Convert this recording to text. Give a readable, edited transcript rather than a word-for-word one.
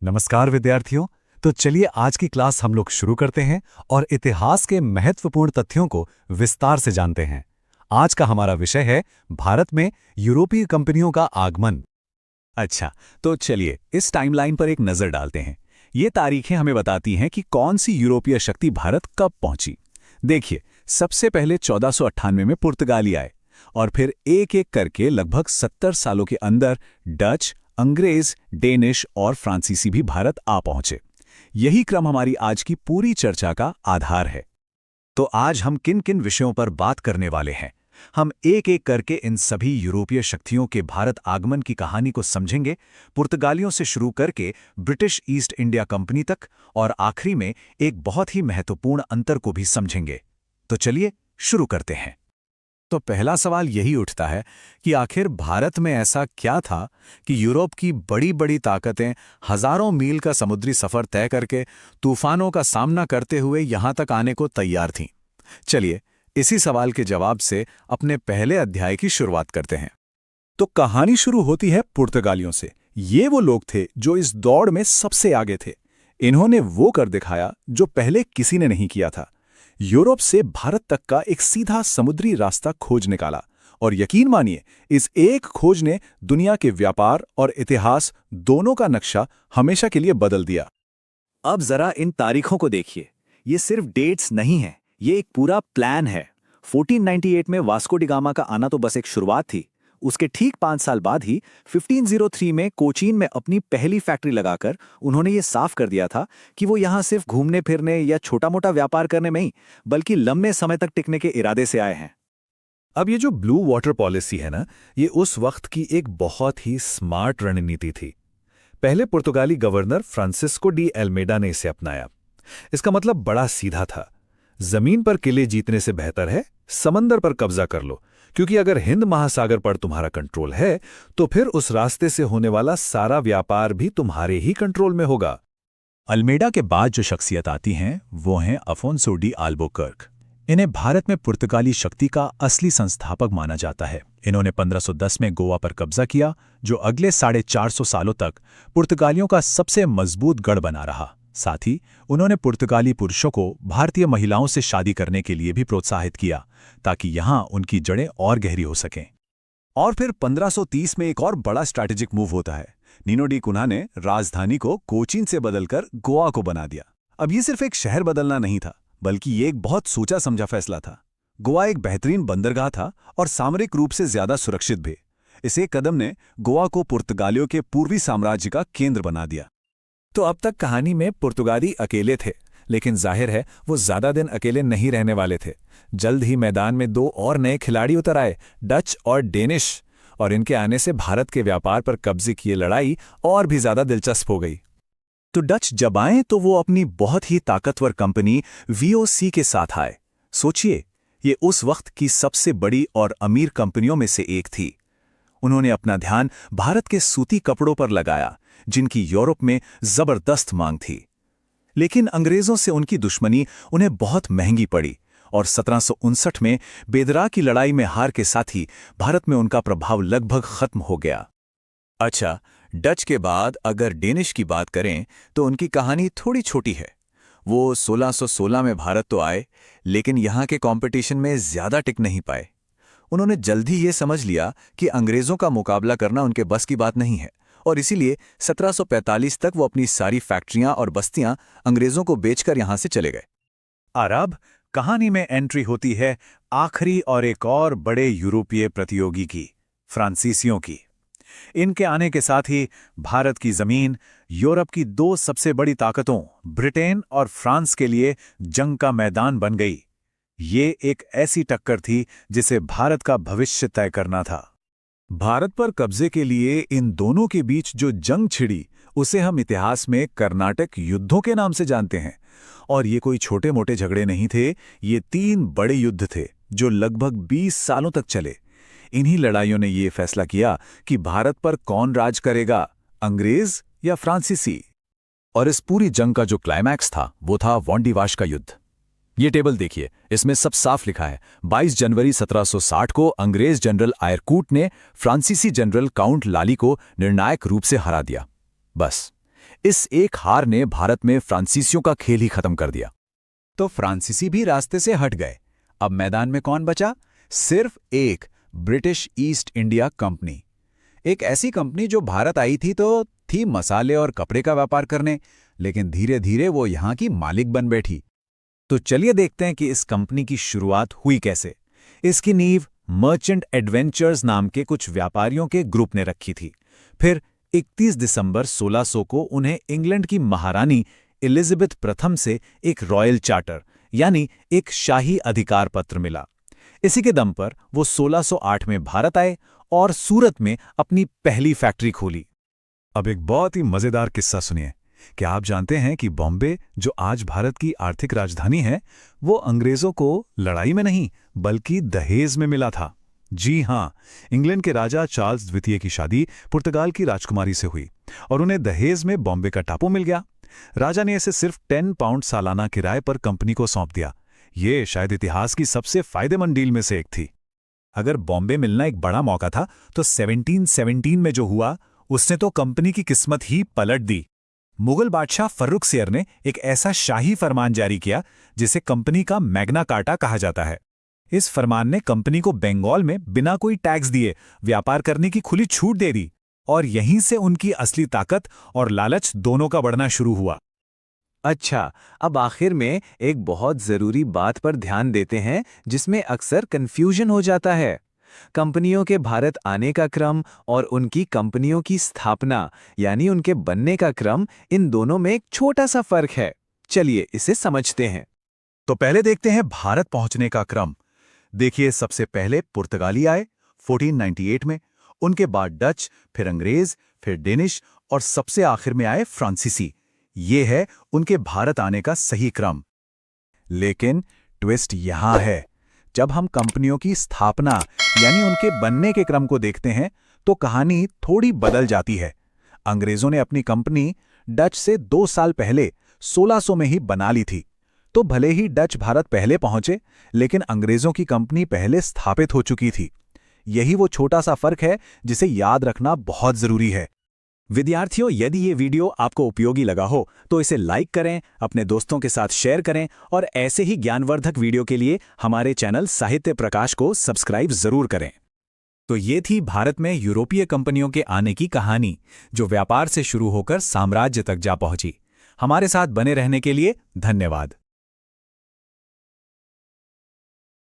नमस्कार विद्यार्थियों। तो चलिए आज की क्लास हम लोग शुरू करते हैं और इतिहास के महत्वपूर्ण तथ्यों को विस्तार से जानते हैं। आज का हमारा विषय है भारत में यूरोपीय कंपनियों का आगमन। अच्छा, तो चलिए इस टाइमलाइन पर एक नजर डालते हैं। ये तारीखें हमें बताती हैं कि कौन सी यूरोपीय शक्ति भारत कब पहुंची। देखिए, सबसे पहले 1498 में पुर्तगाली आए और फिर एक एक करके लगभग 70 सालों के अंदर डच, अंग्रेज, डेनिश और फ्रांसीसी भी भारत आ पहुंचे। यही क्रम हमारी आज की पूरी चर्चा का आधार है। तो आज हम किन किन विषयों पर बात करने वाले हैं? हम एक एक करके इन सभी यूरोपीय शक्तियों के भारत आगमन की कहानी को समझेंगे, पुर्तगालियों से शुरू करके ब्रिटिश ईस्ट इंडिया कंपनी तक, और आखिरी में एक बहुत ही महत्वपूर्ण अंतर को भी समझेंगे। तो चलिए शुरू करते हैं। तो पहला सवाल यही उठता है कि आखिर भारत में ऐसा क्या था कि यूरोप की बड़ी बड़ी ताकतें हजारों मील का समुद्री सफर तय करके तूफानों का सामना करते हुए यहां तक आने को तैयार थीं। चलिए इसी सवाल के जवाब से अपने पहले अध्याय की शुरुआत करते हैं। तो कहानी शुरू होती है पुर्तगालियों से। ये वो लोग थे जो इस दौड़ में सबसे आगे थे। इन्होंने वो कर दिखाया जो पहले किसी ने नहीं किया था। यूरोप से भारत तक का एक सीधा समुद्री रास्ता खोज निकाला, और यकीन मानिए इस एक खोज ने दुनिया के व्यापार और इतिहास दोनों का नक्शा हमेशा के लिए बदल दिया। अब जरा इन तारीखों को देखिए। ये सिर्फ डेट्स नहीं हैं, ये एक पूरा प्लान है। 1498 में वास्को डी गामा का आना तो बस एक शुरुआत थी। उसके ठीक 5 साल बाद ही 1503 में कोचीन में अपनी पहली फैक्ट्री लगाकर उन्होंने ये साफ कर दिया था कि वो यहाँ सिर्फ घूमने फिरने या छोटा मोटा व्यापार करने में ही, बल्कि लंबे समय तक टिकने के इरादे से आए हैं। अब ये जो ब्लू वाटर पॉलिसी है ना, ये उस वक्त की एक बहुत ही स्मार्ट रणनीति थी। पहले पुर्तगाली गवर्नर फ्रांसिस्को डी एल्मेडा ने इसे अपनाया। इसका मतलब बड़ा सीधा था, जमीन पर किले जीतने से बेहतर है समंदर पर कब्जा कर लो, क्योंकि अगर हिंद महासागर पर तुम्हारा कंट्रोल है तो फिर उस रास्ते से होने वाला सारा व्यापार भी तुम्हारे ही कंट्रोल में होगा। अल्मेडा के बाद जो शख्सियत आती हैं वो हैं अफोंसो डी अल्बुकर्क। इन्हें भारत में पुर्तगाली शक्ति का असली संस्थापक माना जाता है। इन्होंने 1510 में गोवा पर कब्जा किया, जो अगले 450 सालों तक पुर्तगालियों का सबसे मजबूत गढ़ बना रहा। साथ ही उन्होंने पुर्तगाली पुरुषों को भारतीय महिलाओं से शादी करने के लिए भी प्रोत्साहित किया, ताकि यहां उनकी जड़ें और गहरी हो सकें। और फिर 1530 में एक और बड़ा स्ट्रैटेजिक मूव होता है। नीनो डी कुन्हा ने राजधानी को कोचीन से बदलकर गोवा को बना दिया। अब ये सिर्फ एक शहर बदलना नहीं था, बल्कि ये एक बहुत सोचा समझा फैसला था। गोवा एक बेहतरीन बंदरगाह था और सामरिक रूप से ज्यादा सुरक्षित भी। इस एक कदम ने गोवा को पुर्तगालियों के पूर्वी साम्राज्य का केंद्र बना दिया। तो अब तक कहानी में पुर्तगाली अकेले थे, लेकिन जाहिर है वो ज्यादा दिन अकेले नहीं रहने वाले थे। जल्द ही मैदान में 2 और नए खिलाड़ी उतर आए, डच और डेनिश, और इनके आने से भारत के व्यापार पर कब्जे की लड़ाई और भी ज्यादा दिलचस्प हो गई। तो डच जब आए तो वो अपनी बहुत ही ताकतवर कंपनी वीओसी के साथ आए। सोचिए, ये उस वक्त की सबसे बड़ी और अमीर कंपनियों में से एक थी। उन्होंने अपना ध्यान भारत के सूती कपड़ों पर लगाया, जिनकी यूरोप में जबरदस्त मांग थी। लेकिन अंग्रेजों से उनकी दुश्मनी उन्हें बहुत महंगी पड़ी, और 1759 में बेदरा की लड़ाई में हार के साथ ही भारत में उनका प्रभाव लगभग खत्म हो गया। अच्छा, डच के बाद अगर डेनिश की बात करें तो उनकी कहानी थोड़ी छोटी है। वो 1616 में भारत तो आए, लेकिन यहाँ के कंपटीशन में ज्यादा टिक नहीं पाए। उन्होंने जल्द ही ये समझ लिया कि अंग्रेजों का मुकाबला करना उनके बस की बात नहीं है, और इसीलिए 1745 तक वो अपनी सारी फैक्ट्रियां और बस्तियां अंग्रेजों को बेचकर यहां से चले गए। अब कहानी में एंट्री होती है आखिरी और एक और बड़े यूरोपीय प्रतियोगी की, फ्रांसीसियों की। इनके आने के साथ ही भारत की जमीन यूरोप की 2 सबसे बड़ी ताकतों ब्रिटेन और फ्रांस के लिए जंग का मैदान बन गई। ये एक ऐसी टक्कर थी जिसे भारत का भविष्य तय करना था। भारत पर कब्जे के लिए इन दोनों के बीच जो जंग छिड़ी, उसे हम इतिहास में कर्नाटक युद्धों के नाम से जानते हैं। और ये कोई छोटे मोटे झगड़े नहीं थे, ये 3 बड़े युद्ध थे जो लगभग 20 सालों तक चले। इन्हीं लड़ाइयों ने ये फैसला किया कि भारत पर कौन राज करेगा, अंग्रेज या फ्रांसीसी। और इस पूरी जंग का जो क्लाइमैक्स था वो था वांडीवाश का युद्ध। ये टेबल देखिए, इसमें सब साफ लिखा है। 22 जनवरी 1760 को अंग्रेज जनरल आयरकूट ने फ्रांसीसी जनरल काउंट लाली को निर्णायक रूप से हरा दिया। बस इस एक हार ने भारत में फ्रांसीसियों का खेल ही खत्म कर दिया। तो फ्रांसीसी भी रास्ते से हट गए। अब मैदान में कौन बचा? सिर्फ एक, ब्रिटिश ईस्ट इंडिया कंपनी। एक ऐसी कंपनी जो भारत आई थी तो थी मसाले और कपड़े का व्यापार करने, लेकिन धीरे धीरे वो यहां की मालिक बन बैठी। तो चलिए देखते हैं कि इस कंपनी की शुरुआत हुई कैसे। इसकी नींव मर्चेंट एडवेंचर्स नाम के कुछ व्यापारियों के ग्रुप ने रखी थी। फिर 31 दिसंबर 1600 को उन्हें इंग्लैंड की महारानी एलिजाबेथ प्रथम से एक रॉयल चार्टर यानी एक शाही अधिकार पत्र मिला। इसी के दम पर वो 1608 में भारत आए और सूरत में अपनी पहली फैक्ट्री खोली। अब एक बहुत ही मजेदार किस्सा सुनिए। क्या आप जानते हैं कि बॉम्बे, जो आज भारत की आर्थिक राजधानी है, वो अंग्रेजों को लड़ाई में नहीं बल्कि दहेज में मिला था। जी हां, इंग्लैंड के राजा चार्ल्स द्वितीय की शादी पुर्तगाल की राजकुमारी से हुई और उन्हें दहेज में बॉम्बे का टापू मिल गया। राजा ने इसे सिर्फ 10 पाउंड सालाना किराए पर कंपनी को सौंप दिया। ये शायद इतिहास की सबसे फायदेमंद डील में से एक थी। अगर बॉम्बे मिलना एक बड़ा मौका था तो 1717 में जो हुआ उसने तो कंपनी की किस्मत ही पलट दी। मुगल बादशाह फर्रुखसियर ने एक ऐसा शाही फरमान जारी किया जिसे कंपनी का मैग्ना कार्टा कहा जाता है। इस फरमान ने कंपनी को बंगाल में बिना कोई टैक्स दिए व्यापार करने की खुली छूट दे दी और यहीं से उनकी असली ताकत और लालच दोनों का बढ़ना शुरू हुआ। अच्छा, अब आखिर में एक बहुत जरूरी बात पर ध्यान देते हैं जिसमें अक्सर कंफ्यूजन हो जाता है। कंपनियों के भारत आने का क्रम और उनकी कंपनियों की स्थापना यानी उनके बनने का क्रम, इन दोनों में एक छोटा सा फर्क है। चलिए इसे समझते हैं। तो पहले देखते हैं भारत पहुंचने का क्रम। देखिए, सबसे पहले पुर्तगाली आए 1498 में, उनके बाद डच, फिर अंग्रेज, फिर डेनिश और सबसे आखिर में आए फ्रांसीसी। ये है उनके भारत आने का सही क्रम। लेकिन ट्विस्ट यहां है, जब हम कंपनियों की स्थापना यानी उनके बनने के क्रम को देखते हैं तो कहानी थोड़ी बदल जाती है। अंग्रेजों ने अपनी कंपनी डच से 2 साल पहले 1600 में ही बना ली थी। तो भले ही डच भारत पहले पहुंचे, लेकिन अंग्रेजों की कंपनी पहले स्थापित हो चुकी थी। यही वो छोटा सा फर्क है जिसे याद रखना बहुत जरूरी है। विद्यार्थियों, यदि ये वीडियो आपको उपयोगी लगा हो तो इसे लाइक करें, अपने दोस्तों के साथ शेयर करें और ऐसे ही ज्ञानवर्धक वीडियो के लिए हमारे चैनल साहित्य प्रकाश को सब्सक्राइब जरूर करें। तो ये थी भारत में यूरोपीय कंपनियों के आने की कहानी, जो व्यापार से शुरू होकर साम्राज्य तक जा पहुंची। हमारे साथ बने रहने के लिए धन्यवाद।